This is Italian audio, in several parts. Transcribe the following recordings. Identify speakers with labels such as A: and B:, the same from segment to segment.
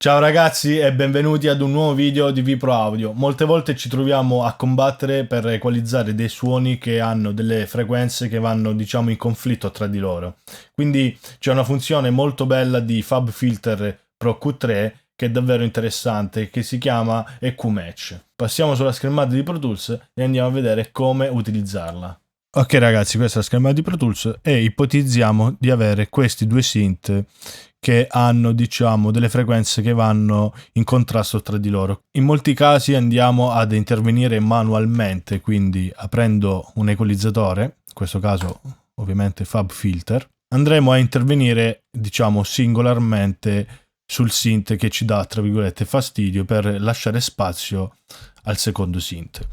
A: Ciao ragazzi e benvenuti ad un nuovo video di Vipro Audio. Molte volte ci troviamo a combattere per equalizzare dei suoni che hanno delle frequenze che vanno, diciamo, in conflitto tra di loro. Quindi c'è una funzione molto bella di FabFilter Pro Q3 che è davvero interessante, che si chiama EQ-Match. Passiamo sulla schermata di Pro Tools e andiamo a vedere come utilizzarla. Ok ragazzi, questa è la schermata di Pro Tools e ipotizziamo di avere questi due synth che hanno, diciamo, delle frequenze che vanno in contrasto tra di loro. In molti casi andiamo ad intervenire manualmente, quindi aprendo un equalizzatore, in questo caso ovviamente FabFilter, andremo a intervenire, diciamo, singolarmente sul synth che ci dà, tra virgolette, fastidio per lasciare spazio al secondo synth.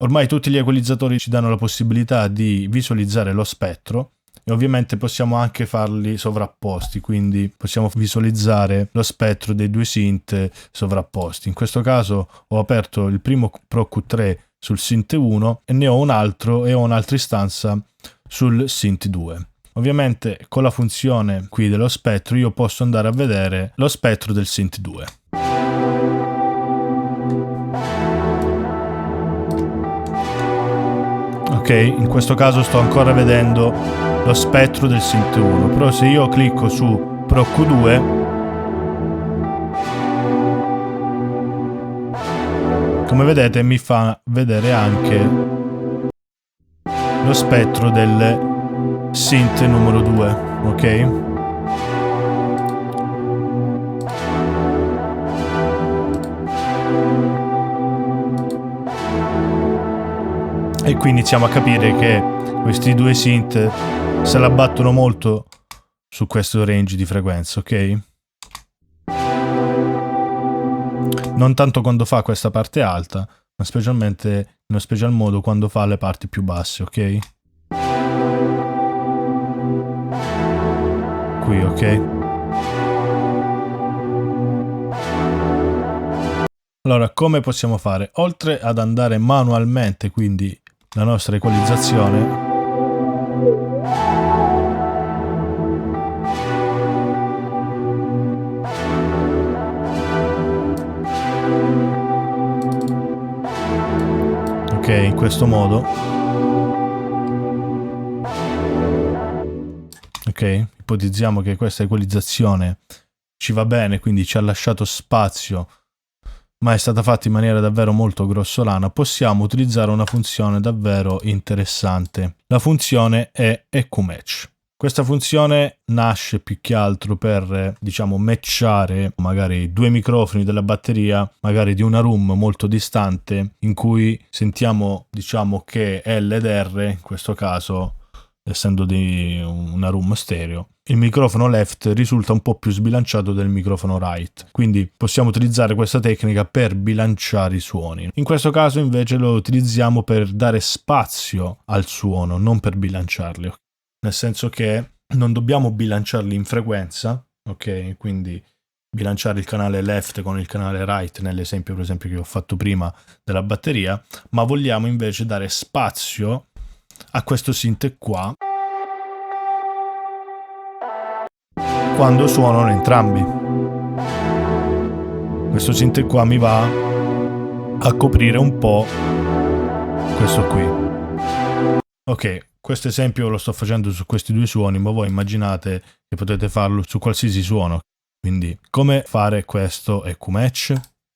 A: Ormai tutti gli equalizzatori ci danno la possibilità di visualizzare lo spettro e ovviamente possiamo anche farli sovrapposti, quindi possiamo visualizzare lo spettro dei due synth sovrapposti. In questo caso ho aperto il primo Pro Q3 sul synth 1 e ne ho un altro e ho un'altra istanza sul synth 2. Ovviamente con la funzione qui dello spettro io posso andare a vedere lo spettro del synth 2. Ok, in questo caso sto ancora vedendo lo spettro del synth 1, però se io clicco su Pro Q2, come vedete mi fa vedere anche lo spettro del synth numero 2, ok? E qui iniziamo a capire che questi due synth se la battono molto su questo range di frequenza, ok? Non tanto quando fa questa parte alta, ma specialmente in uno special modo quando fa le parti più basse, ok? Qui, ok? Allora, come possiamo fare? Oltre ad andare manualmente, quindi la nostra equalizzazione, ok, in questo modo, ok, ipotizziamo che questa equalizzazione ci va bene, quindi ci ha lasciato spazio, ma è stata fatta in maniera davvero molto grossolana, possiamo utilizzare una funzione davvero interessante. La funzione è EQ-Match. Questa funzione nasce più che altro per, diciamo, matchare magari due microfoni della batteria, magari di una room molto distante, in cui sentiamo, diciamo, che L ed R, in questo caso, essendo di una room stereo, il microfono left risulta un po' più sbilanciato del microfono right, quindi possiamo utilizzare questa tecnica per bilanciare i suoni. In questo caso invece lo utilizziamo per dare spazio al suono, non per bilanciarli, nel senso che non dobbiamo bilanciarli in frequenza, ok? Quindi bilanciare il canale left con il canale right nell'esempio per esempio che ho fatto prima della batteria, ma vogliamo invece dare spazio a questo synth qua quando suonano entrambi. Questo synth qua mi va a coprire un po' questo qui. Ok, questo esempio lo sto facendo su questi due suoni, ma voi immaginate che potete farlo su qualsiasi suono. Quindi come fare questo EQ-Match?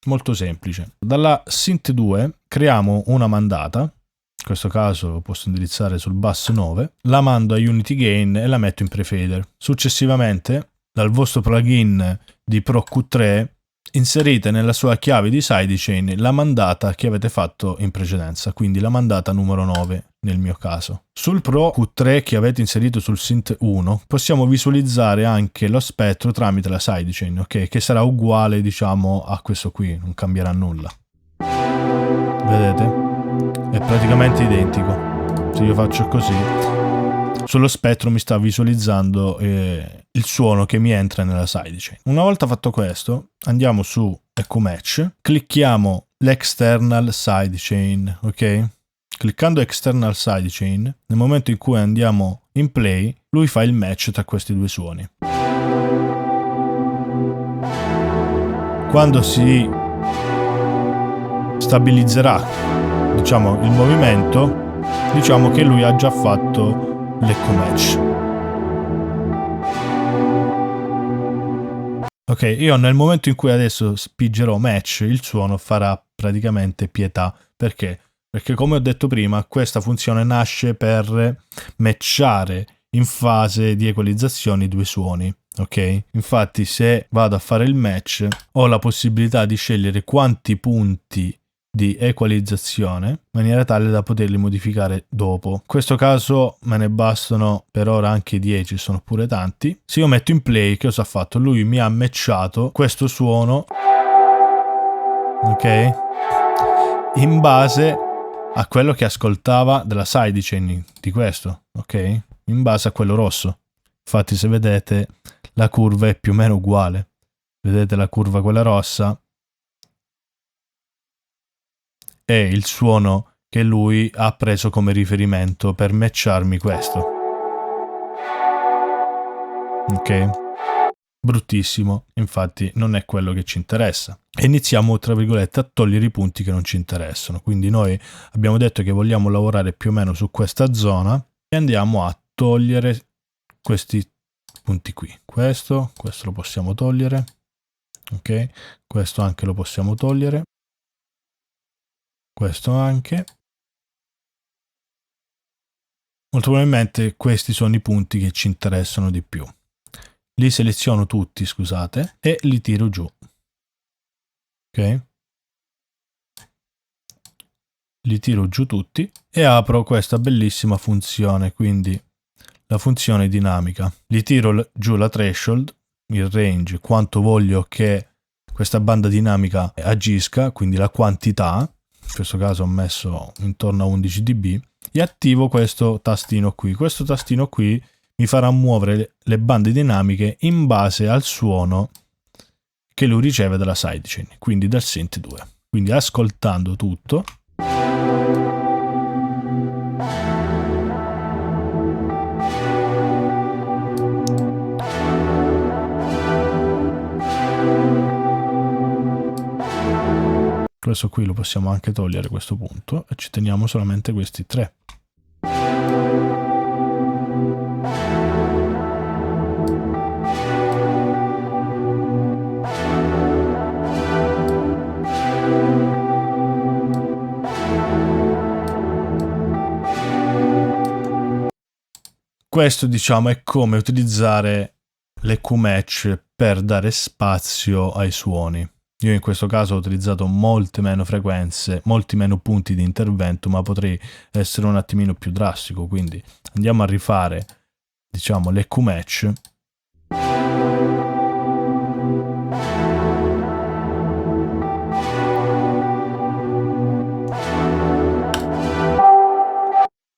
A: Molto semplice. Dalla synth 2 creiamo una mandata. In questo caso lo posso indirizzare sul bus 9, la mando a Unity Gain e la metto in prefader. Successivamente, dal vostro plugin di Pro Q3, inserite nella sua chiave di sidechain la mandata che avete fatto in precedenza, quindi la mandata numero 9 nel mio caso. Sul Pro Q3 che avete inserito sul synth 1 possiamo visualizzare anche lo spettro tramite la sidechain, ok? Che sarà uguale, diciamo, a questo qui, non cambierà nulla. Vedete? È praticamente identico. Se io faccio così, sullo spettro mi sta visualizzando il suono che mi entra nella sidechain. Una volta fatto questo, andiamo su EQ-Match, clicchiamo l'external sidechain, ok? Cliccando external sidechain, nel momento in cui andiamo in play, lui fa il match tra questi due suoni. quando si stabilizzerà, diciamo, il movimento, diciamo che lui ha già fatto l'EQ-match. Ok, io nel momento in cui adesso spingerò match, il suono farà praticamente pietà. Perché? Perché come ho detto prima, questa funzione nasce per matchare in fase di equalizzazione i due suoni. Ok? Infatti se vado a fare il match ho la possibilità di scegliere quanti punti di equalizzazione in maniera tale da poterli modificare dopo. In questo caso me ne bastano per ora anche 10, sono pure tanti. Se io metto in play, che cosa ha fatto? Lui mi ha matchato questo suono, ok? In base a quello che ascoltava della sidechain di questo, ok? In base a quello rosso. Infatti se vedete la curva è più o meno uguale. Vedete la curva quella rossa? È il suono che lui ha preso come riferimento per matcharmi questo. Ok? Bruttissimo, infatti non è quello che ci interessa. E iniziamo, tra virgolette, a togliere i punti che non ci interessano. Quindi noi abbiamo detto che vogliamo lavorare più o meno su questa zona e andiamo a togliere questi punti qui. Questo lo possiamo togliere. Ok? Questo anche lo possiamo togliere. Questo anche. Molto probabilmente questi sono i punti che ci interessano di più. Li seleziono tutti, scusate, e li tiro giù. Ok? Li tiro giù tutti e apro questa bellissima funzione, quindi la funzione dinamica. Li tiro giù la threshold, il range, quanto voglio che questa banda dinamica agisca, quindi la quantità. In questo caso ho messo intorno a 11 dB e attivo questo tastino qui. Questo tastino qui mi farà muovere le bande dinamiche in base al suono che lui riceve dalla sidechain, quindi dal synth 2. Quindi ascoltando tutto, questo qui lo possiamo anche togliere a questo punto e ci teniamo solamente questi tre. Questo, diciamo, è come utilizzare l'EQ-match per dare spazio ai suoni. Io in questo caso ho utilizzato molte meno frequenze, molti meno punti di intervento, ma potrei essere un attimino più drastico, quindi andiamo a rifare, diciamo, l'EQ-match.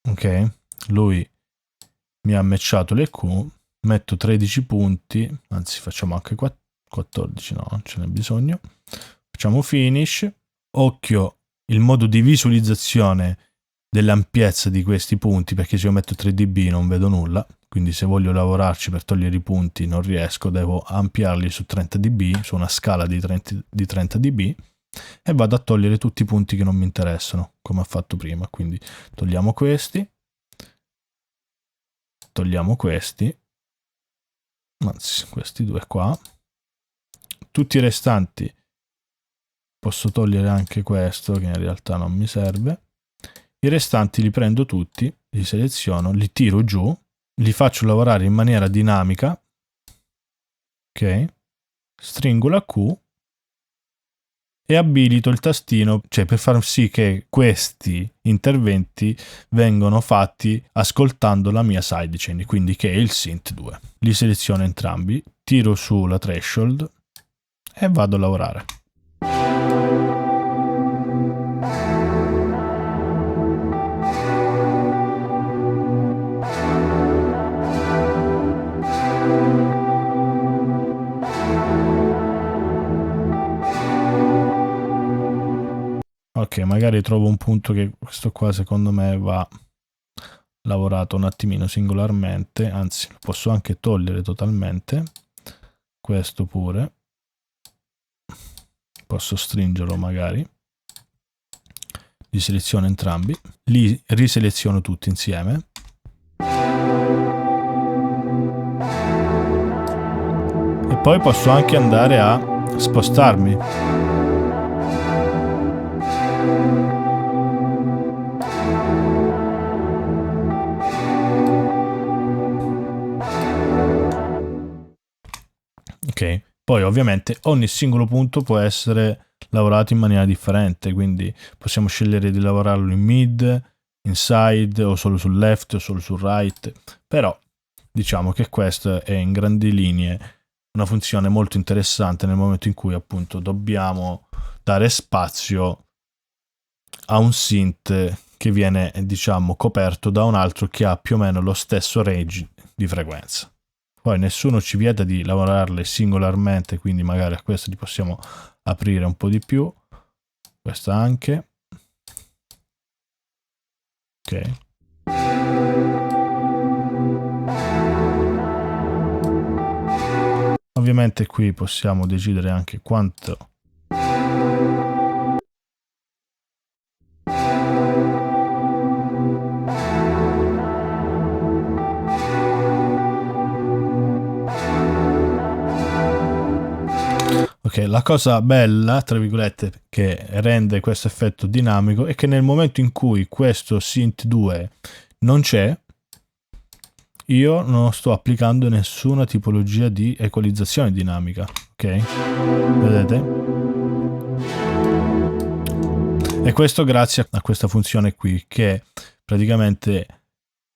A: Ok, lui mi ha matchato l'EQ, metto 13 punti, anzi facciamo anche 14, no, non ce n'è bisogno. Facciamo finish. Occhio, il modo di visualizzazione dell'ampiezza di questi punti, perché se io metto 3 dB non vedo nulla, quindi se voglio lavorarci per togliere i punti non riesco, devo ampliarli su 30 dB, su una scala di 30 dB, e vado a togliere tutti i punti che non mi interessano, come ho fatto prima. Quindi togliamo questi, anzi questi due qua, tutti i restanti posso togliere anche questo che in realtà non mi serve. I restanti li prendo tutti, li seleziono, li tiro giù, li faccio lavorare in maniera dinamica, ok, stringo la Q e abilito il tastino, cioè per far sì che questi interventi vengano fatti ascoltando la mia sidechain, quindi che è il synth 2. Li seleziono entrambi, tiro su la threshold e vado a lavorare. Ok, magari trovo un punto che questo qua secondo me va lavorato un attimino singolarmente, anzi lo posso anche togliere totalmente, questo pure. posso stringerlo magari, li seleziono entrambi, li riseleziono tutti insieme. E poi posso anche andare a spostarmi. Ok, poi ovviamente ogni singolo punto può essere lavorato in maniera differente, quindi possiamo scegliere di lavorarlo in mid, inside o solo sul left o solo sul right, però diciamo che questo è in grandi linee una funzione molto interessante nel momento in cui appunto dobbiamo dare spazio a un synth che viene diciamo coperto da un altro che ha più o meno lo stesso range di frequenza. Poi nessuno ci vieta di lavorarle singolarmente, quindi magari a questo li possiamo aprire un po' di più, questa anche, ok. Ovviamente qui possiamo decidere anche quanto ok, la cosa bella, tra virgolette, che rende questo effetto dinamico è che nel momento in cui questo synth 2 non c'è, io non sto applicando nessuna tipologia di equalizzazione dinamica, ok? Vedete? E questo grazie a questa funzione qui che praticamente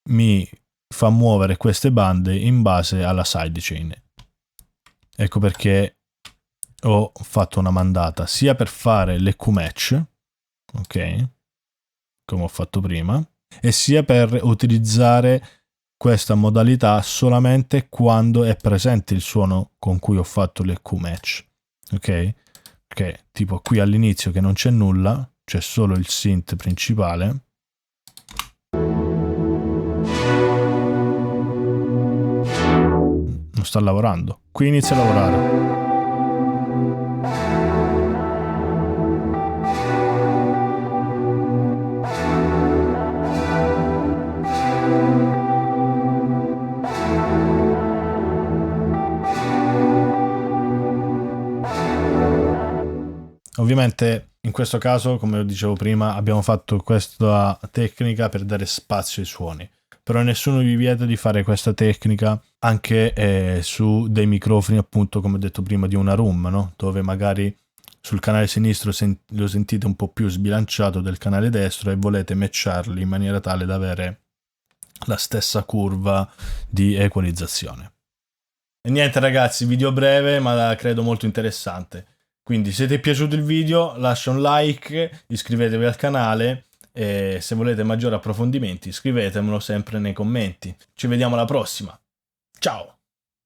A: mi fa muovere queste bande in base alla sidechain. Ecco perché ho fatto una mandata sia per fare le Q-match, ok, come ho fatto prima, e sia per utilizzare questa modalità solamente quando è presente il suono con cui ho fatto le Q-match, ok? Perché tipo qui all'inizio che non c'è nulla, c'è solo il synth principale. Non sta lavorando. Qui inizia a lavorare. Ovviamente in questo caso, come dicevo prima, abbiamo fatto questa tecnica per dare spazio ai suoni, però nessuno vi vieta di fare questa tecnica anche su dei microfoni, appunto come ho detto prima, di una room, no? Dove magari sul canale sinistro lo sentite un po' più sbilanciato del canale destro e volete matcharli in maniera tale da avere la stessa curva di equalizzazione. E niente ragazzi, video breve ma credo molto interessante. Quindi se ti è piaciuto il video lascia un like, iscrivetevi al canale e se volete maggiori approfondimenti scrivetemelo sempre nei commenti. Ci vediamo alla prossima. Ciao!